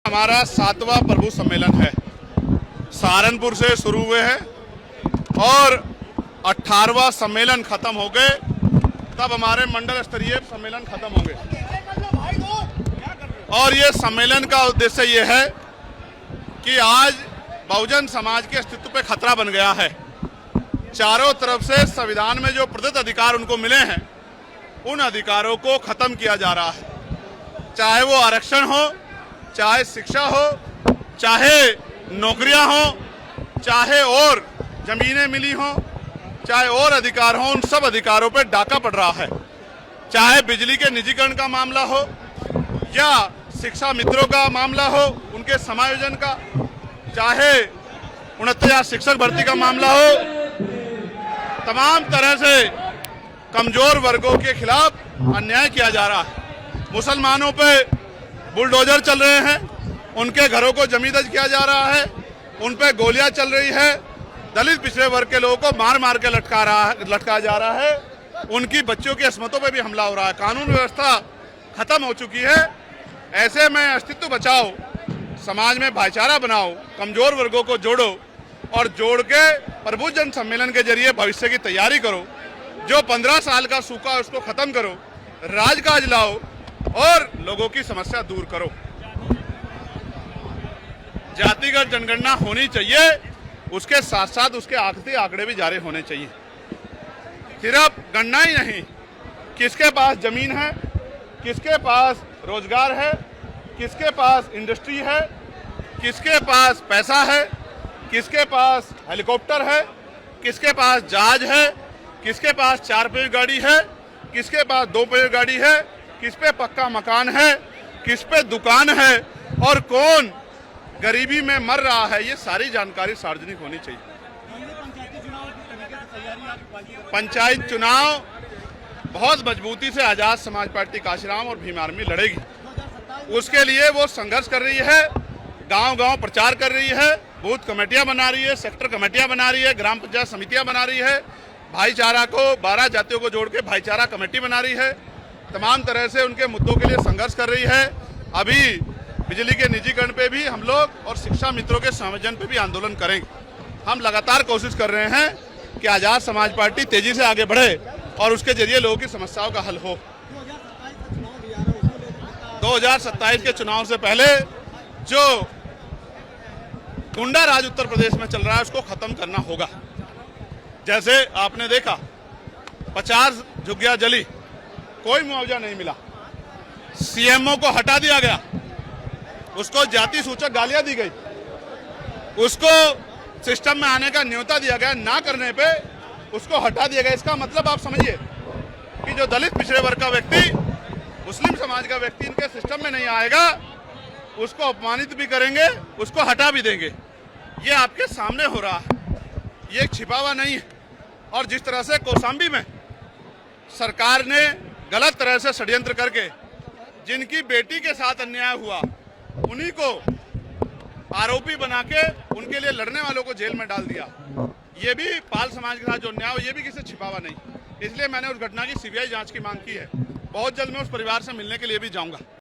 हमारा 7वां प्रभु सम्मेलन है। सहारनपुर से शुरू हुए हैं और 18वां सम्मेलन खत्म हो गए, तब हमारे मंडल स्तरीय सम्मेलन खत्म होंगे। और ये सम्मेलन का उद्देश्य ये है कि आज बहुजन समाज के अस्तित्व पे खतरा बन गया है। चारों तरफ से संविधान में जो प्रदत्त अधिकार उनको मिले हैं, उन अधिकारों को खत्म किया जा रहा है। चाहे वो आरक्षण हो, चाहे शिक्षा हो, चाहे नौकरियां हो, चाहे और जमीनें मिली हो, चाहे और अधिकार हो, उन सब अधिकारों पर डाका पड़ रहा है। चाहे बिजली के निजीकरण का मामला हो या शिक्षा मित्रों का मामला हो, उनके समायोजन का, चाहे 69,000 शिक्षक भर्ती का मामला हो, तमाम तरह से कमजोर वर्गों के खिलाफ अन्याय किया जा रहा है। मुसलमानों पे बुलडोजर चल रहे हैं, उनके घरों को जमींदोज किया जा रहा है, उन पे गोलियां चल रही है, दलित पिछड़े वर्ग के लोगों को मार मार के लटकाया जा रहा है, उनकी बच्चों की अस्मतों पे भी हमला हो रहा है। कानून व्यवस्था खत्म हो चुकी है। ऐसे में अस्तित्व बचाओ, समाज में भाईचारा बनाओ, कमजोर वर्गों को जोड़ो और जोड़ के प्रभु जन सम्मेलन के जरिए भविष्य की तैयारी करो। जो 15 साल का सूखा है उसको खत्म करो, राजकाज लाओ और लोगों की समस्या दूर करो। जातिगत जनगणना होनी चाहिए, उसके साथ साथ उसके आखिरी आंकड़े भी जारी होने चाहिए। सिर्फ गणना ही नहीं, किसके पास जमीन है, किसके पास रोजगार है, किसके पास इंडस्ट्री है, किसके पास पैसा है, किसके पास हेलीकॉप्टर है, किसके पास जहाज है, किसके पास 4 पहिया गाड़ी है, किसके पास 2 पहिया गाड़ी है, किस पे पक्का मकान है, किस पे दुकान है और कौन गरीबी में मर रहा है, ये सारी जानकारी सार्वजनिक होनी चाहिए। पंचायत चुनाव बहुत मजबूती से आजाद समाज पार्टी काशीराम और भीम आर्मी लड़ेगी। उसके लिए वो संघर्ष कर रही है, गांव-गांव प्रचार कर रही है, बूथ कमेटियां बना रही है, सेक्टर कमेटियां बना रही है, ग्राम पंचायत समितियां बना रही है, भाईचारा को 12 जातियों को जोड़ के भाईचारा कमेटी बना रही है, तमाम तरह से उनके मुद्दों के लिए संघर्ष कर रही है। अभी बिजली के निजीकरण पे भी हम लोग और शिक्षा मित्रों के संयोजन पे भी आंदोलन करेंगे। हम लगातार कोशिश कर रहे हैं कि आजाद समाज पार्टी तेजी से आगे बढ़े और उसके जरिए लोगों की समस्याओं का हल हो। 2027 के चुनाव से पहले जो गुंडा राज उत्तर प्रदेश में चल रहा है उसको खत्म करना होगा। जैसे आपने देखा 50 झुग्गियां जली, कोई मुआवजा नहीं मिला, सीएमओ को हटा दिया गया, उसको जाति सूचक गालियां दी गई, उसको सिस्टम में आने का न्योता दिया गया, ना करने पे उसको हटा दिया गया। इसका मतलब आप समझिए कि जो दलित पिछड़े वर्ग का व्यक्ति, मुस्लिम समाज का व्यक्ति इनके सिस्टम में नहीं आएगा, उसको अपमानित भी करेंगे, उसको हटा भी देंगे। ये आपके सामने हो रहा है, ये छिपा हुआ नहीं है। और जिस तरह से कौशाम्बी में सरकार ने गलत तरह से षड्यंत्र करके जिनकी बेटी के साथ अन्याय हुआ, उन्हीं को आरोपी बना के उनके लिए लड़ने वालों को जेल में डाल दिया, ये भी पाल समाज के साथ जो अन्याय हो, ये भी किसी छिपा हुआ नहीं। इसलिए मैंने उस घटना की सीबीआई जांच की मांग की है। बहुत जल्द मैं उस परिवार से मिलने के लिए भी जाऊंगा।